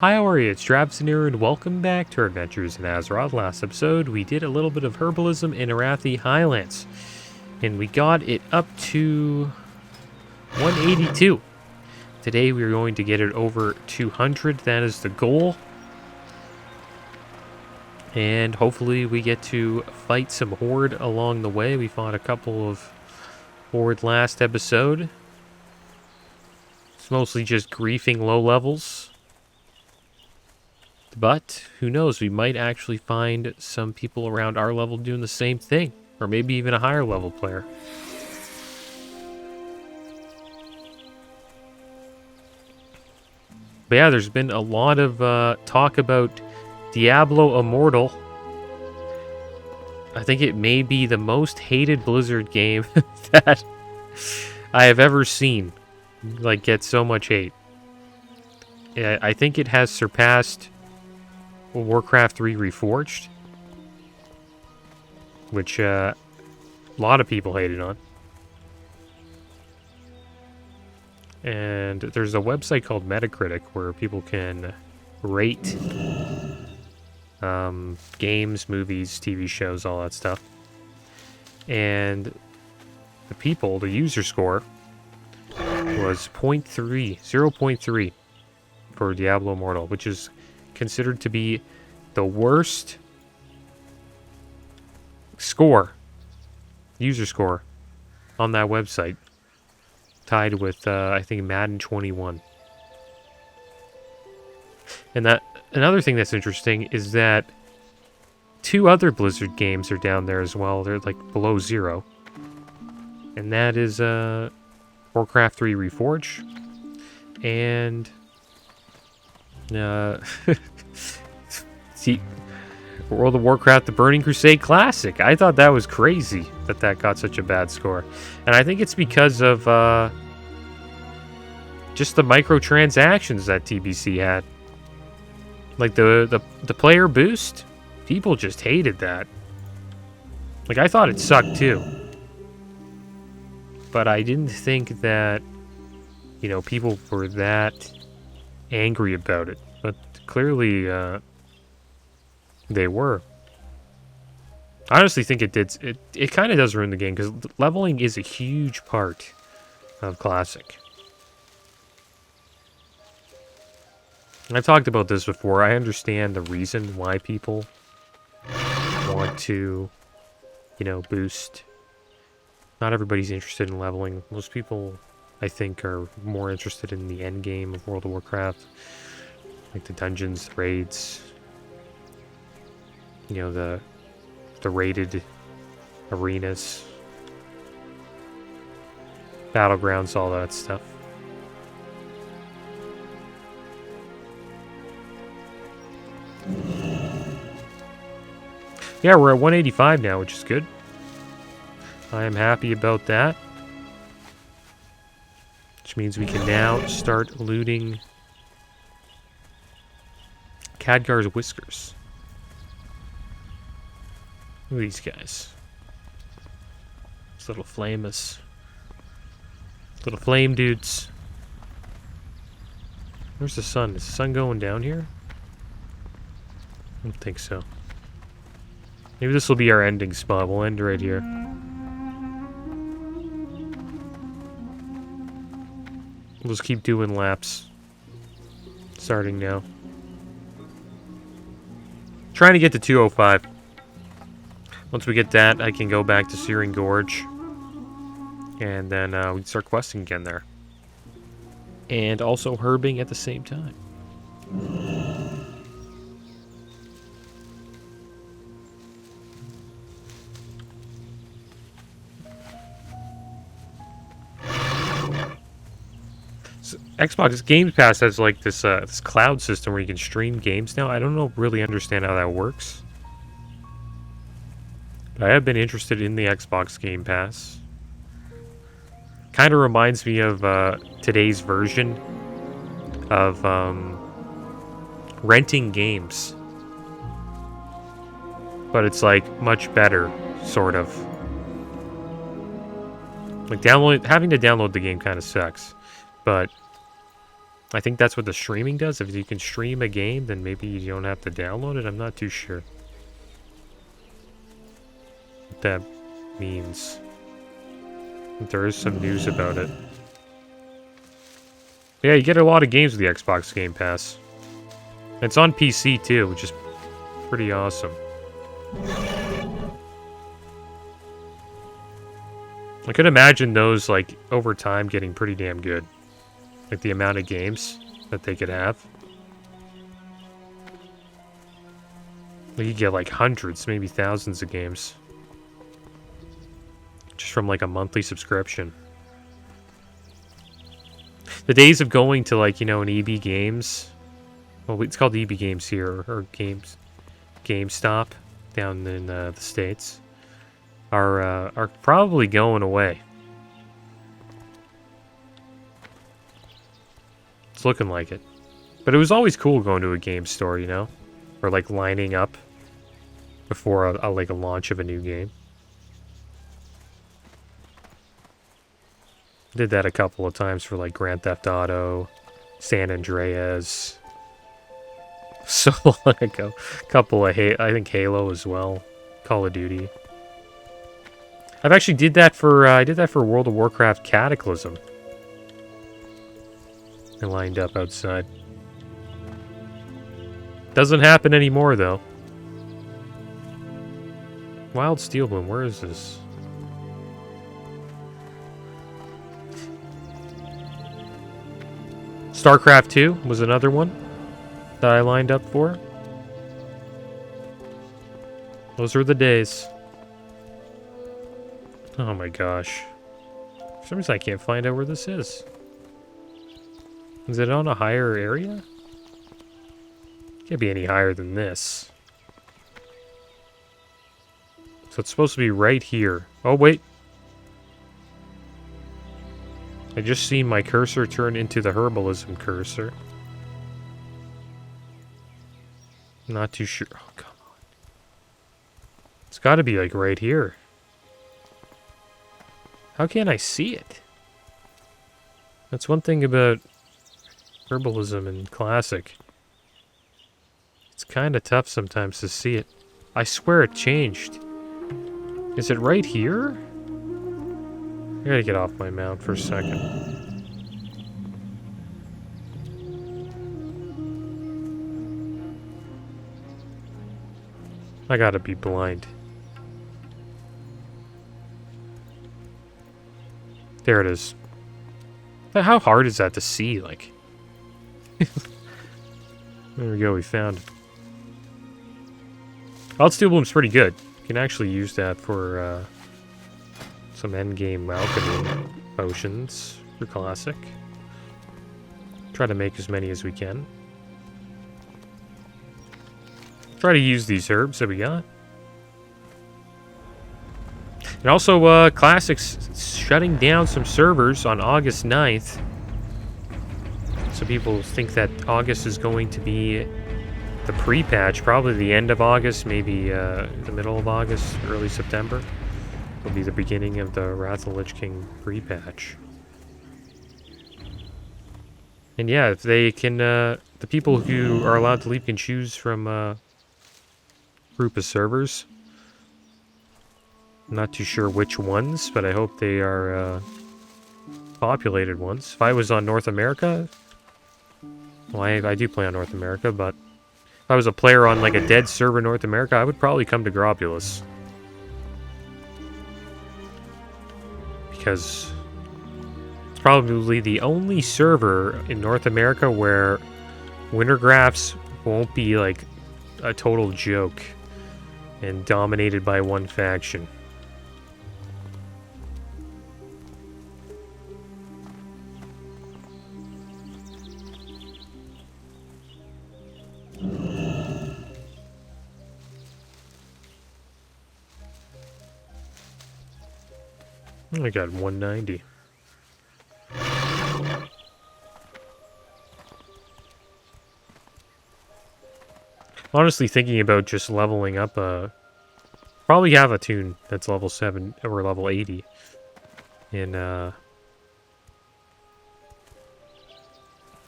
Hi, how are you? It's Travis here, and welcome back to our adventures in Azeroth. Last episode, we did a little bit of herbalism in Arathi Highlands, and we got it up to 182. Today, we're going to get it over 200. That is the goal. And hopefully, we get to fight some Horde along the way. We fought a couple of Horde last episode. It's mostly just griefing low levels. But who knows, we might actually find some people around our level doing the same thing, or maybe even a higher level player. But yeah, there's been a lot of talk about Diablo Immortal. I think it may be the most hated Blizzard game that I have ever seen, like, get so much hate. I think it has surpassed Warcraft 3 Reforged, which a lot of people hated on. And there's a website called Metacritic where people can rate games, movies, TV shows, all that stuff. And the user score was 0.3 for Diablo Immortal, which is considered to be the worst user score on that website, tied with I think Madden 21. And that another thing that's interesting is that two other Blizzard games are down there as well. They're like below 0, and that is Warcraft 3 Reforged and see, World of Warcraft, the Burning Crusade Classic. I thought that was crazy that got such a bad score. And I think it's because of just the microtransactions that TBC had. Like the player boost, people just hated that. Like, I thought it sucked too. But I didn't think that, people were that angry about it, but clearly they were. I honestly think it kind of does ruin the game, because leveling is a huge part of Classic. I've talked about this before. I understand the reason why people want to, boost. Not everybody's interested in leveling. Most people, I think, are more interested in the end game of World of Warcraft, like the dungeons, the raids, the raided arenas, battlegrounds, all that stuff. Yeah, we're at 185 now, which is good. I am happy about that. Which means we can now start looting Khadgar's Whiskers. Look at these guys. These little flamers. Little flame dudes. Where's the sun? Is the sun going down here? I don't think so. Maybe this will be our ending spot. We'll end right here. We'll just keep doing laps. Starting now. Trying to get to 205. Once we get that, I can go back to Searing Gorge. And then we can start questing again there. And also herbing at the same time. Xbox Game Pass has like this cloud system where you can stream games now. I don't really understand how that works. But I have been interested in the Xbox Game Pass. Kind of reminds me of today's version of renting games. But it's like much better, sort of. Like having to download the game kind of sucks. But I think that's what the streaming does. If you can stream a game, then maybe you don't have to download it. I'm not too sure what that means. But there is some news about it. Yeah, you get a lot of games with the Xbox Game Pass. It's on PC too, which is pretty awesome. I could imagine those, like, over time getting pretty damn good. Like, the amount of games that they could have. You get, like, hundreds, maybe thousands of games. Just from, like, a monthly subscription. The days of going to, like, you know, an EB Games... Well, it's called EB Games here, or GameStop down in the States, are probably going away. It's looking like it. But it was always cool going to a game store, you know? Or, like, lining up before a launch of a new game. Did that a couple of times for, like, Grand Theft Auto, San Andreas... So long ago. Couple of I think Halo as well. Call of Duty. I've actually did that for I did that for World of Warcraft Cataclysm. I lined up outside. Doesn't happen anymore though. Wild Steelbloom, where is this? StarCraft 2 was another one that I lined up for. Those were the days. Oh my gosh. For some reason I can't find out where this is. Is it on a higher area? Can't be any higher than this. So it's supposed to be right here. Oh wait. I just seen my cursor turn into the herbalism cursor. Not too sure. Oh, come on. It's got to be, like, right here. How can't I see it? That's one thing about herbalism and classic. It's kind of tough sometimes to see it. I swear it changed. Is it right here? I gotta get off my mount for a second. I gotta be blind. There it is. How hard is that to see, like? There we go, we found it. Wild Steelbloom's pretty good. You can actually use that for some endgame alchemy potions for classic. Try to make as many as we can. Try to use these herbs that we got. And also, Classic's shutting down some servers on August 9th. So people think that August is going to be the pre-patch. Probably the end of August, maybe the middle of August, early September. Will be the beginning of the Wrath of the Lich King pre-patch. And yeah, if they can, the people who are allowed to leave can choose from group of servers. I'm not too sure which ones, but I hope they are populated ones. If I was on North America, well, I do play on North America, but if I was a player on like a dead server in North America, I would probably come to Grobulus. Because it's probably the only server in North America where winter graphs won't be like a total joke and dominated by one faction. I got 190. Honestly, thinking about just leveling up, probably have a tune that's level 7 or level 80 in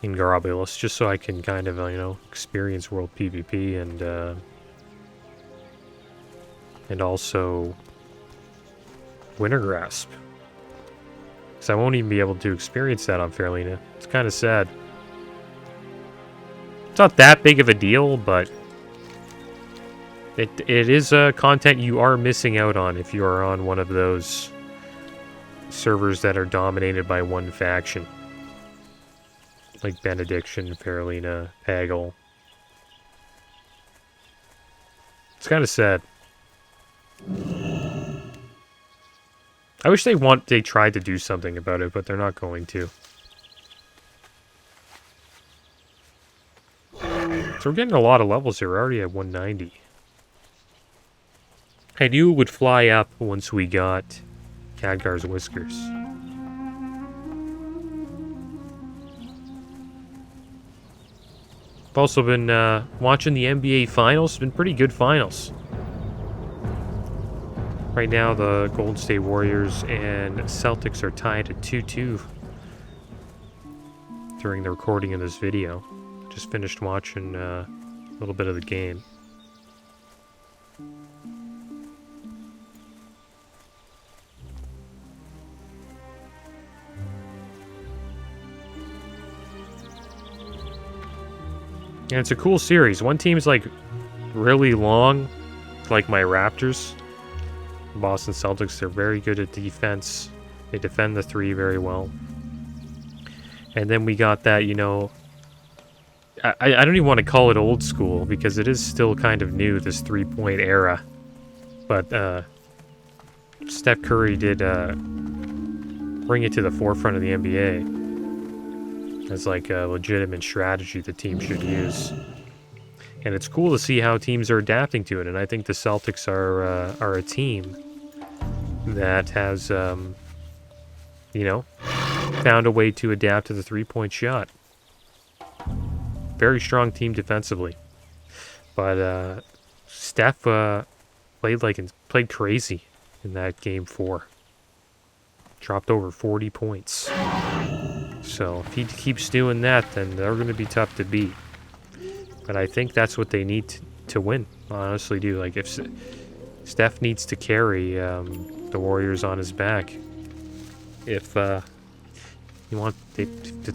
in Garabulus, just so I can kind of, you know, experience World PvP and also Winter Grasp. Because I won't even be able to experience that on Fairlina. It's kind of sad. It's not that big of a deal, but it is content you are missing out on if you are on one of those servers that are dominated by one faction. Like Benediction, Fairlina, Pagel. It's kind of sad. I wish they tried to do something about it, but they're not going to. So we're getting a lot of levels here. We're already at 190. I knew it would fly up once we got Khadgar's Whiskers. I've also been watching the NBA Finals. It's been pretty good finals. Right now, the Golden State Warriors and Celtics are tied at 2-2 during the recording of this video. Just finished watching a little bit of the game. And it's a cool series. One team's like really long, like my Raptors. Boston Celtics, they're very good at defense. They defend the three very well. And then we got that, you know, I don't even want to call it old school because it is still kind of new, this three-point era. But Steph Curry did bring it to the forefront of the NBA as like a legitimate strategy the team should use. And it's cool to see how teams are adapting to it. And I think the Celtics are a team that has, you know, found a way to adapt to the three-point shot. Very strong team defensively. But Steph played crazy in that game 4. Dropped over 40 points. So if he keeps doing that, then they're going to be tough to beat. But I think that's what they need to win. I honestly do. Like, if Steph needs to carry the Warriors on his back, if the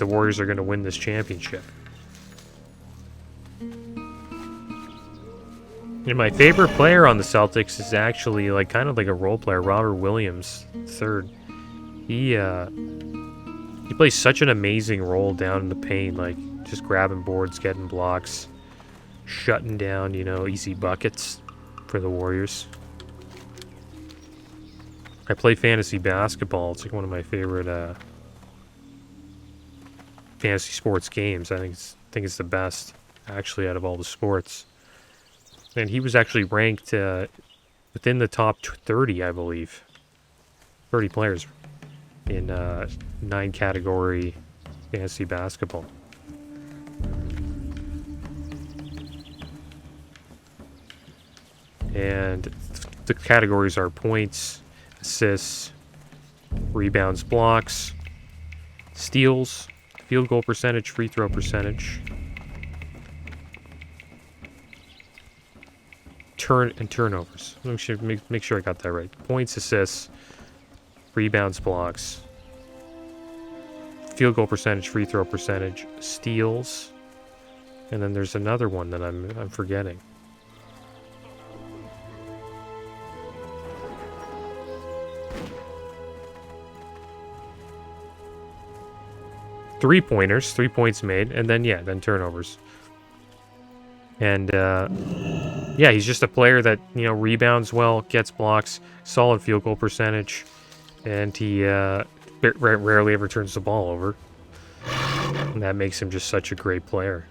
Warriors are going to win this championship. And my favorite player on the Celtics is actually like kind of like a role player, Robert Williams III. He plays such an amazing role down in the paint, like just grabbing boards, getting blocks, shutting down, you know, easy buckets for the Warriors. I play fantasy basketball. It's like one of my favorite fantasy sports games. I think it's the best actually out of all the sports. And he was actually ranked within the top 30, I believe. 30 players in 9-category fantasy basketball. And the categories are points, assists, rebounds, blocks, steals, field goal percentage, free throw percentage, turnovers. Make sure I got that right. Points, assists, rebounds, blocks, field goal percentage, free throw percentage, steals, and then there's another one that I'm forgetting. Three-pointers, 3 points made, and then turnovers. And yeah, he's just a player that, you know, rebounds well, gets blocks, solid field goal percentage, and he rarely ever turns the ball over. And that makes him just such a great player.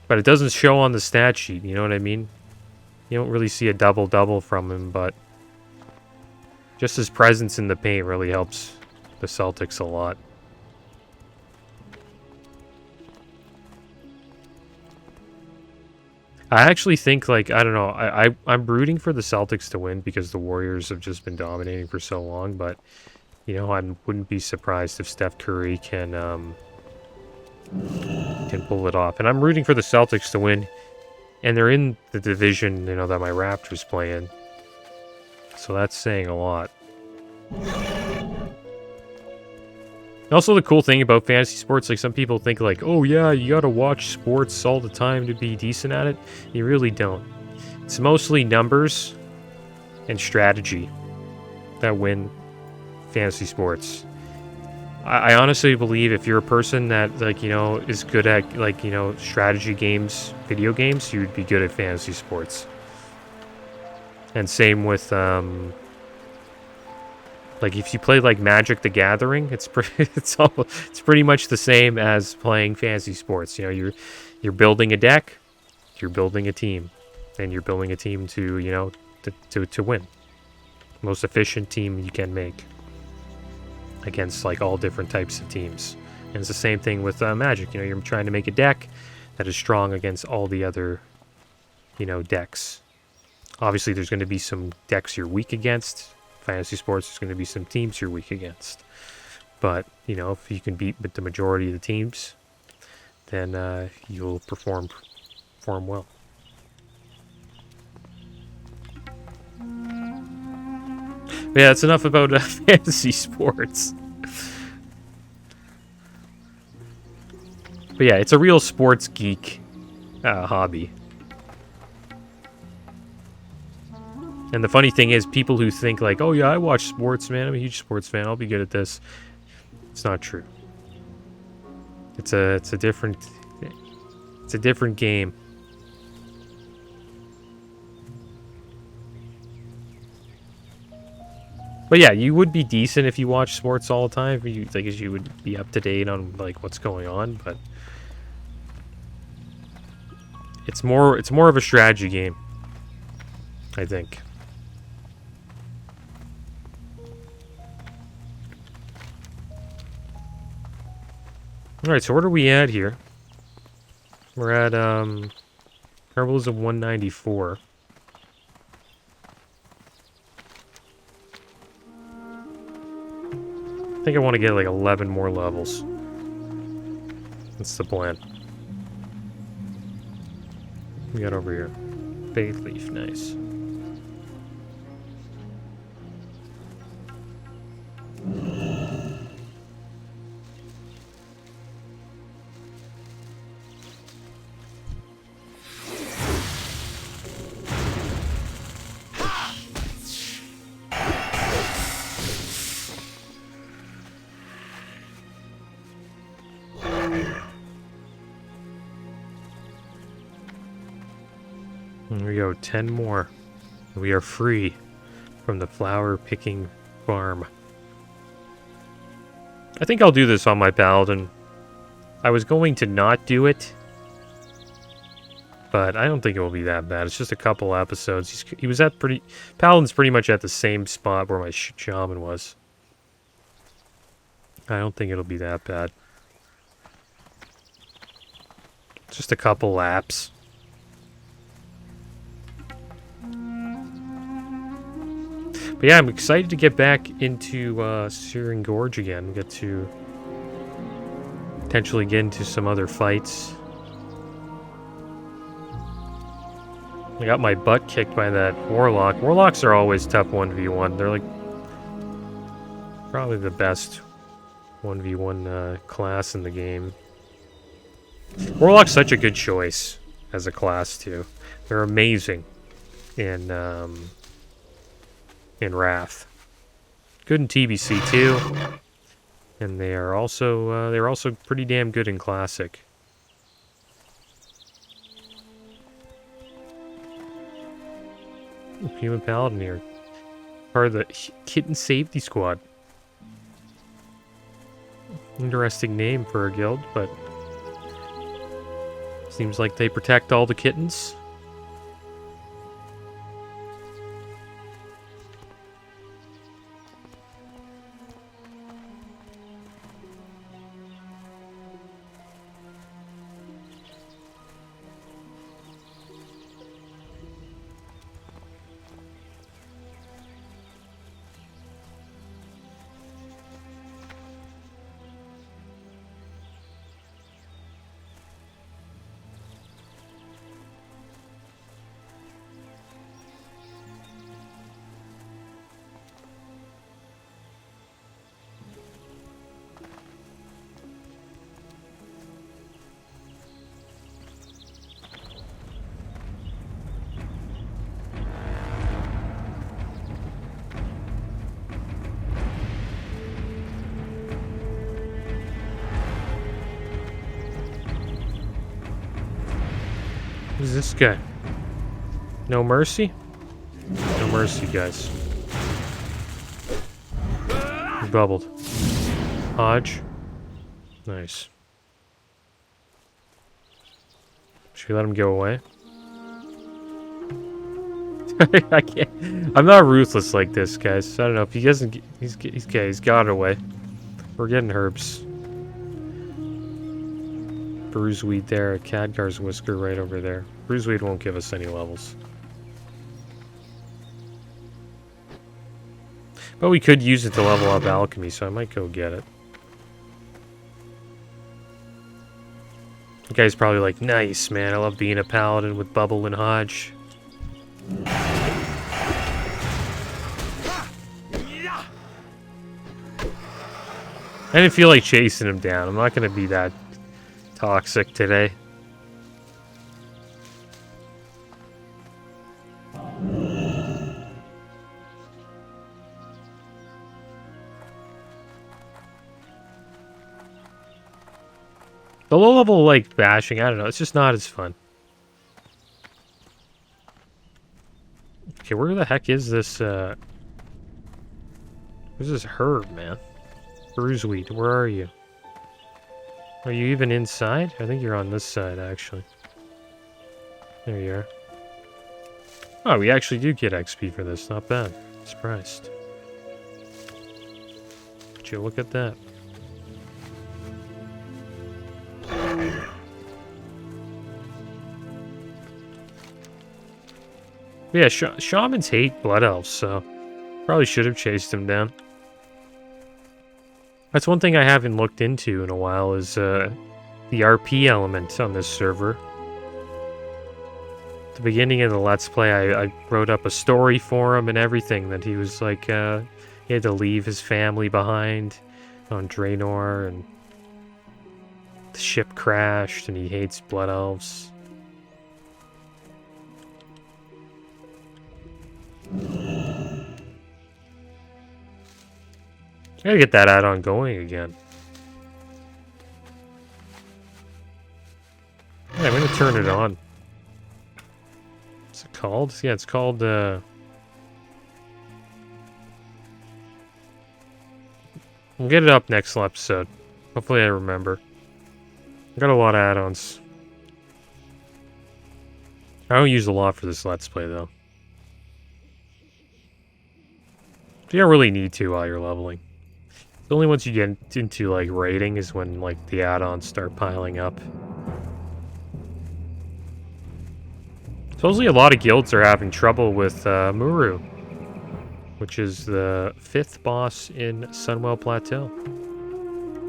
But it doesn't show on the stat sheet, you know what I mean? You don't really see a double-double from him, but just his presence in the paint really helps the Celtics a lot. I actually think, like, I don't know, I'm rooting for the Celtics to win because the Warriors have just been dominating for so long, but You know, I wouldn't be surprised if Steph Curry can pull it off. And I'm rooting for the Celtics to win. And they're in the division, you know, that my Raptors play in. So that's saying a lot. Also, the cool thing about fantasy sports, like some people think like, oh yeah, you gotta watch sports all the time to be decent at it. You really don't. It's mostly numbers and strategy that win fantasy sports. I honestly believe if you're a person that, like, you know, is good at, like, you know, strategy games, video games, you'd be good at fantasy sports. And same with, like, if you play, like, Magic the Gathering, it's pretty much the same as playing fantasy sports. You know, you're building a deck, you're building a team, and you're building a team to, you know, to win. Most efficient team you can make against, like, all different types of teams. And it's the same thing with Magic. You know, you're trying to make a deck that is strong against all the other, you know, decks. Obviously, there's going to be some decks you're weak against. Fantasy sports, there's going to be some teams you're weak against. But, you know, if you can beat the majority of the teams, then you'll perform well. But yeah, that's enough about fantasy sports. But yeah, it's a real sports geek hobby. And the funny thing is, people who think like, oh yeah, I watch sports, man, I'm a huge sports fan, I'll be good at this. It's not true. It's a different game. But yeah, you would be decent if you watch sports all the time. You would be up to date on like what's going on, but it's more of a strategy game, I think. All right, so what are we at here? We're at levels of 194. I think I want to get like 11 more levels. That's the plan. We got over here. Faith leaf, nice. There we go, 10 more. We are free from the flower picking farm. I think I'll do this on my paladin. I was going to not do it, but I don't think it will be that bad. It's just a couple episodes. He was at paladin's pretty much at the same spot where my shaman was. I don't think it'll be that bad. Just a couple laps. But yeah, I'm excited to get back into Searing Gorge again. Get to potentially get into some other fights. I got my butt kicked by that Warlock. Warlocks are always tough 1v1. They're like probably the best 1v1 class in the game. Warlock's such a good choice as a class too. They're amazing in Wrath. Good in TBC too. And they're also pretty damn good in Classic. Human Paladin here. Part of the Kitten Safety Squad. Interesting name for a guild, but seems like they protect all the kittens. Who's this guy? No mercy? No mercy, guys. He bubbled. Hodge. Nice. Should we let him go away? I can't. I'm not ruthless like this, guys. I don't know if he doesn't. He's got it away. We're getting herbs. Bruiseweed there. Khadgar's whisker right over there. Bruiseweed won't give us any levels. But we could use it to level up alchemy, so I might go get it. The guy's probably like, nice, man. I love being a paladin with Bubble and Hodge. I didn't feel like chasing him down. I'm not going to be that toxic today. The low level, like, bashing, I don't know. It's just not as fun. Okay, where the heck is this, where's this herb, man? Bruiseweed, where are you? Are you even inside? I think you're on this side, actually. There you are. Oh, we actually do get XP for this. Not bad. Surprised. Would you look at that? Yeah, shamans hate blood elves, so probably should have chased him down. That's one thing I haven't looked into in a while is the RP element on this server. At the beginning of the Let's Play, I wrote up a story for him and everything that he was like, he had to leave his family behind on Draenor and the ship crashed and he hates blood elves. I gotta get that add-on going again. Yeah, I'm gonna turn it on. What's it called? Yeah, it's called, We'll get it up next episode. Hopefully I remember. I got a lot of add-ons. I don't use a lot for this Let's Play, though. You don't really need to while you're leveling. The only once you get into, like, raiding is when, like, the add-ons start piling up. Supposedly a lot of guilds are having trouble with Muru, which is the 5th boss in Sunwell Plateau.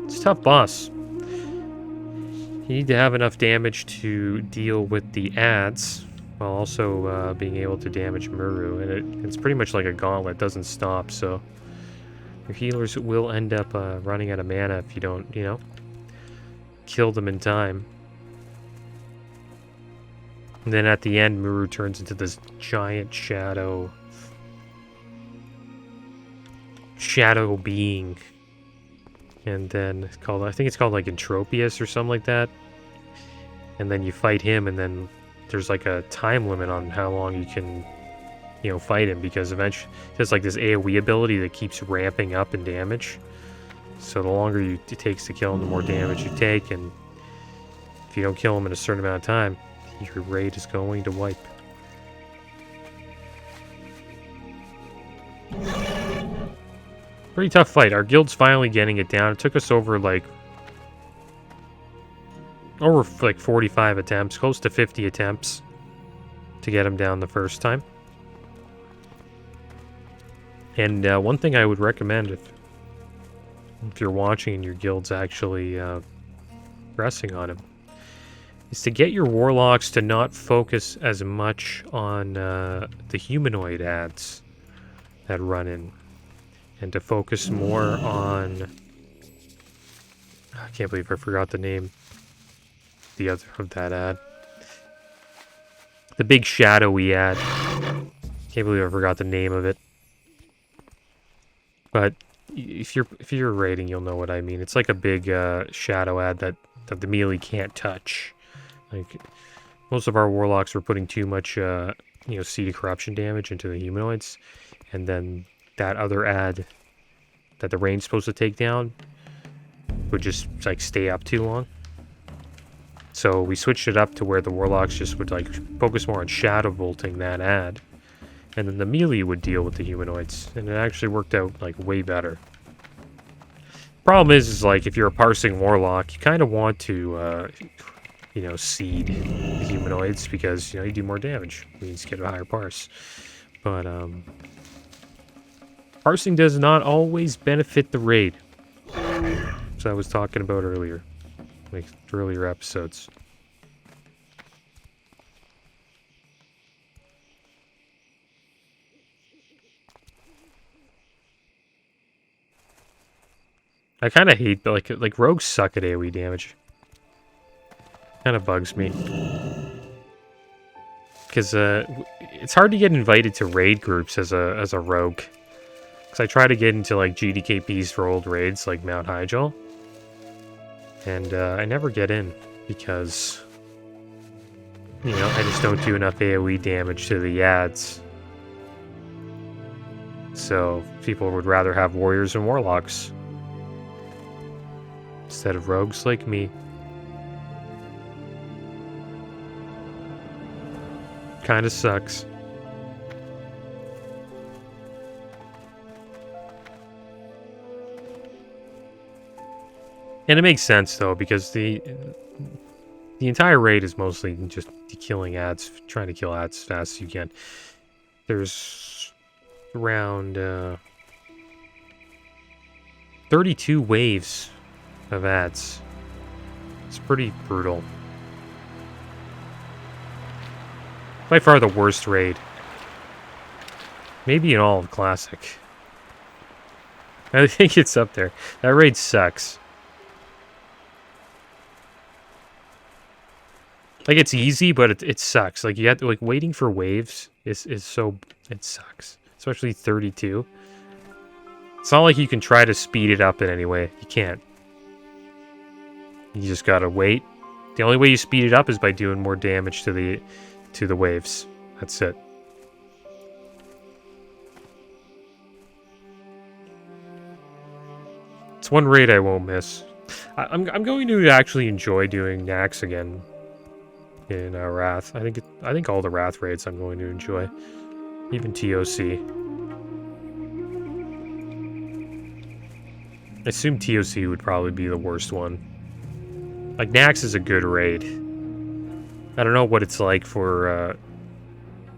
It's a tough boss. You need to have enough damage to deal with the adds, while also being able to damage Muru. And it's pretty much like a gauntlet, doesn't stop, so your healers will end up running out of mana if you don't, you know, kill them in time. And then at the end, Muru turns into this giant shadow being. And then it's called, I think it's called like Entropius or something like that. And then you fight him, and then there's like a time limit on how long you can, you know, fight him, because eventually there's like this AoE ability that keeps ramping up in damage. So the longer it takes to kill him, the more damage you take, and if you don't kill him in a certain amount of time, your raid is going to wipe. Pretty tough fight. Our guild's finally getting it down. It took us over like 45 attempts, close to 50 attempts to get him down the first time. And one thing I would recommend if you're watching and your guild's actually pressing on him is to get your warlocks to not focus as much on the humanoid ads that run in, and to focus more on, I can't believe I forgot the name the other of that ad, the big shadowy ad. Can't believe I forgot the name of it. But if you're raiding, you'll know what I mean. It's like a big shadow ad that the melee can't touch. Like, Most of our warlocks were putting too much, seed of corruption damage into the humanoids, and then that other ad that the rain's supposed to take down would just like stay up too long. So we switched it up to where the warlocks just would like focus more on shadow bolting that ad, and then the melee would deal with the humanoids, and it actually worked out like way better. Problem is like if you're a parsing warlock, you kind of want to seed the humanoids because you do more damage. It means you get a higher parse. But parsing does not always benefit the raid. So I was talking about earlier, like earlier episodes. I kind of hate, but like rogues suck at AoE damage. Kind of bugs me. Because it's hard to get invited to raid groups as a rogue. Because I try to get into like GDKPs for old raids like Mount Hyjal. And I never get in because, I just don't do enough AoE damage to the ads. So people would rather have warriors and warlocks instead of rogues like me. Kind of sucks. And it makes sense though, because the entire raid is mostly just killing ads, trying to kill ads as fast as you can. There's around 32 waves of ads. It's pretty brutal. By far the worst raid. Maybe in all of Classic. I think it's up there. That raid sucks. Like, it's easy, but it sucks. Like, you have to, like, waiting for waves is so... It sucks. Especially 32. It's not like you can try to speed it up in any way. You can't. You just gotta wait. The only way you speed it up is by doing more damage to the waves. That's it. It's one raid I won't miss. I'm going to actually enjoy doing Nax again in Wrath. I think all the Wrath raids I'm going to enjoy, even TOC. I assume TOC would probably be the worst one. Like, Nax is a good raid. I don't know what it's like for...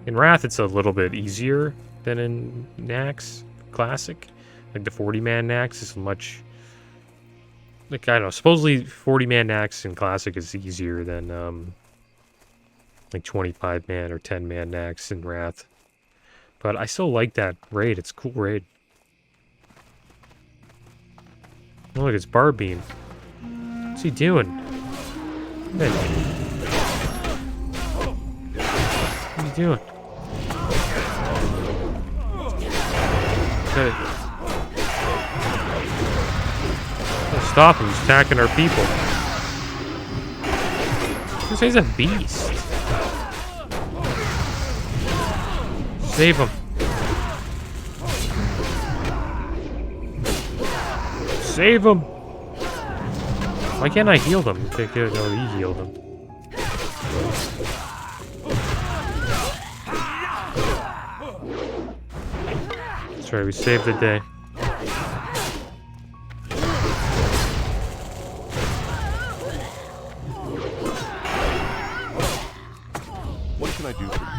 in Wrath, it's a little bit easier than in Nax Classic. Like, the 40-man Nax is much... Like, I don't know. Supposedly, 40-man Nax in Classic is easier than, like, 25-man or 10-man Nax in Wrath. But I still like that raid. It's a cool raid. Oh, look, it's Barbeam. What's he doing? Hey. What are you doing? Okay. Stop him, he's attacking our people. This guy's a beast. Save him. Save him! Why can't I heal them? Okay, good. No, he healed him. That's right, we saved the day. What can I do for you?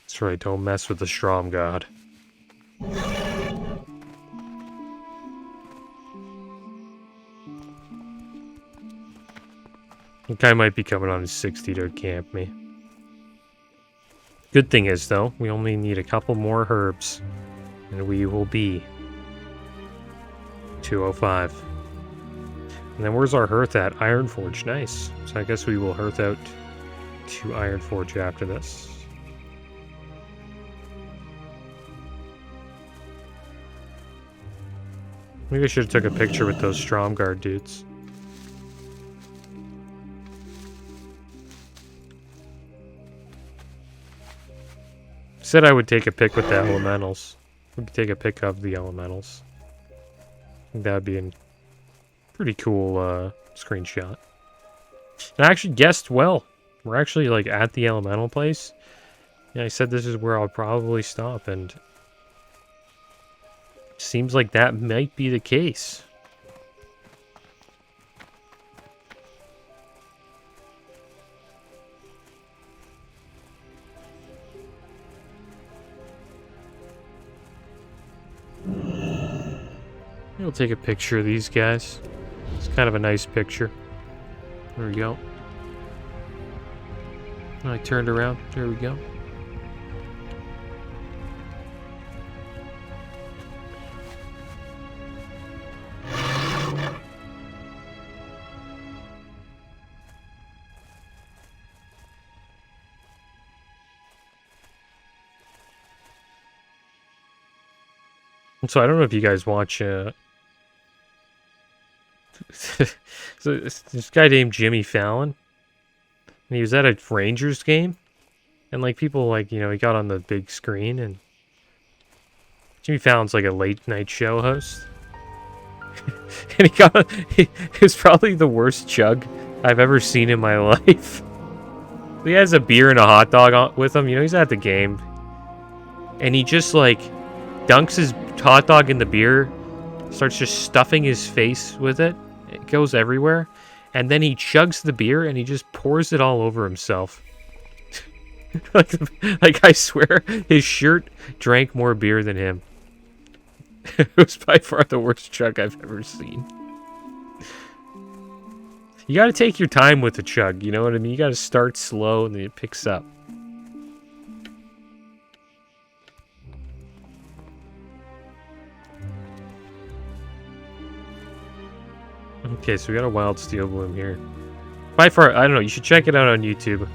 That's right, don't mess with the Strom God. The guy might be coming on his 60 to camp me. Good thing is, though, we only need a couple more herbs, and we will be 205. And then where's our hearth at? Ironforge, nice. So I guess we will hearth out to Ironforge after this. Maybe I should have took a picture with those Stromguard dudes. Said I would take a pic with the elementals. We could take a pic of the elementals. I think that would be a pretty cool screenshot. And I actually guessed well. We're actually like at the elemental place. Yeah, I said this is where I'll probably stop, and seems like that might be the case. We'll take a picture of these guys. It's kind of a nice picture. There we go. I turned around. There we go. So I don't know if you guys watch so this guy named Jimmy Fallon, and he was at a Rangers game, and like people like, you know, he got on the big screen, and Jimmy Fallon's like a late night show host. And he was probably the worst chug I've ever seen in my life. He has a beer and a hot dog with him, you know, he's at the game, and he just like dunks his hot dog in the beer, starts just stuffing his face with it. It goes everywhere. And then he chugs the beer and he just pours it all over himself. like I swear, his shirt drank more beer than him. It was by far the worst chug I've ever seen. You gotta take your time with the chug, you know what I mean? You gotta start slow and then it picks up. Okay, so we got a wild steel bloom here. By far, I don't know, you should check it out on YouTube.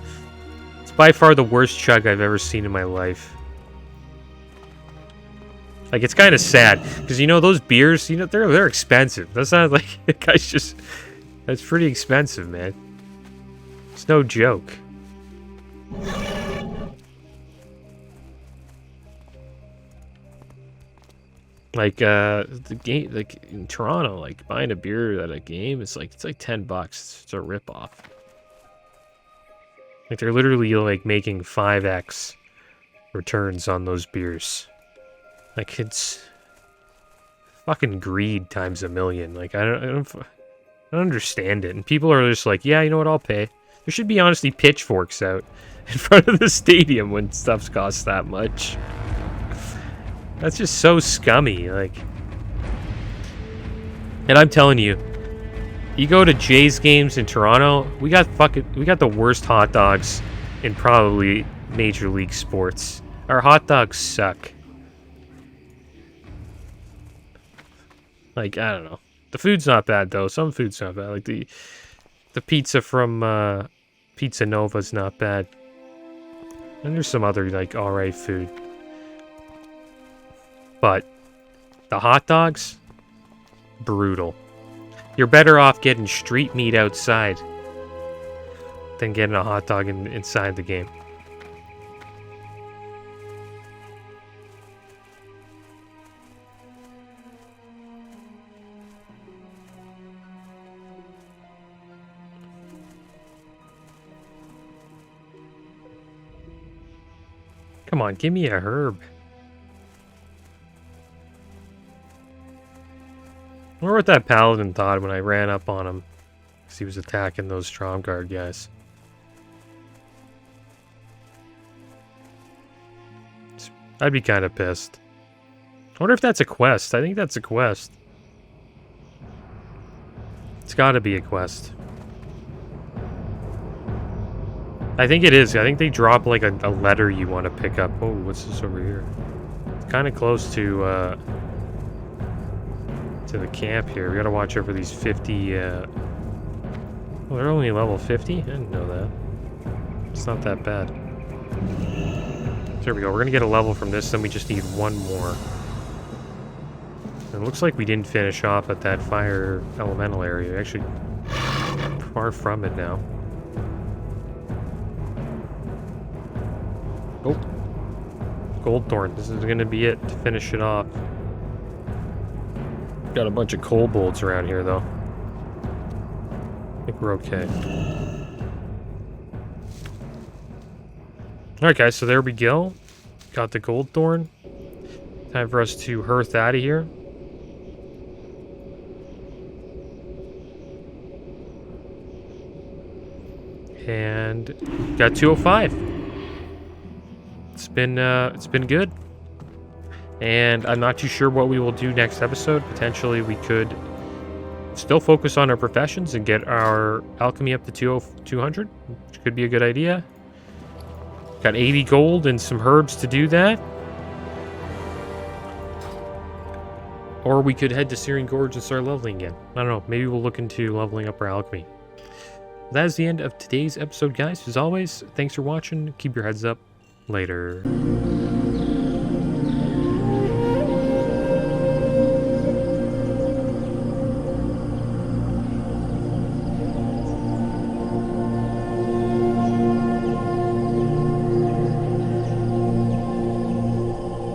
It's by far the worst chug I've ever seen in my life. Like, it's kind of sad, because, you know, those beers, you know, they're expensive. That's not like, the guy's just, that's pretty expensive, man. It's no joke. Like, the game, like, in Toronto, like, buying a beer at a game, it's like $10. It's a ripoff. Like, they're literally, like, making 5x returns on those beers. Like, it's fucking greed times a million. Like, I don't understand it. And people are just like, yeah, you know what, I'll pay. There should be, honestly, pitchforks out in front of the stadium when stuff costs that much. That's just so scummy, like. And I'm telling you, you go to Jays games in Toronto, we got the worst hot dogs in probably Major League sports. Our hot dogs suck. Like, I don't know. The food's not bad though. Some food's not bad. Like the pizza from Pizza Nova's not bad. And there's some other like alright food. But the hot dogs, brutal. You're better off getting street meat outside than getting a hot dog inside the game. Come on, give me a herb. I wonder what that paladin thought when I ran up on him, because he was attacking those Stromguard guys. I'd be kind of pissed. I wonder if that's a quest. I think that's a quest. It's gotta be a quest. I think it is. I think they drop like a letter you want to pick up. Oh, what's this over here? It's kind of close to the camp here. We gotta watch over these 50, oh, they're only level 50? I didn't know that. It's not that bad. There we go. We're gonna get a level from this, then we just need one more. It looks like we didn't finish off at that fire elemental area. Actually, far from it now. Oh, Goldthorn. This is going to be it to finish it off. Got a bunch of coal bolts around here, though. I think we're okay. Alright, guys, so there we go. Got the Goldthorn. Time for us to hearth out of here. And got 205. It's been good. And I'm not too sure what we will do next episode. Potentially we could still focus on our professions and get our alchemy up to 200, which could be a good idea. Got 80 gold and some herbs to do that. Or we could head to Syrian Gorge and start leveling again. I don't know. Maybe we'll look into leveling up our alchemy. That is the end of today's episode, guys. As always, thanks for watching. Keep your heads up. Later.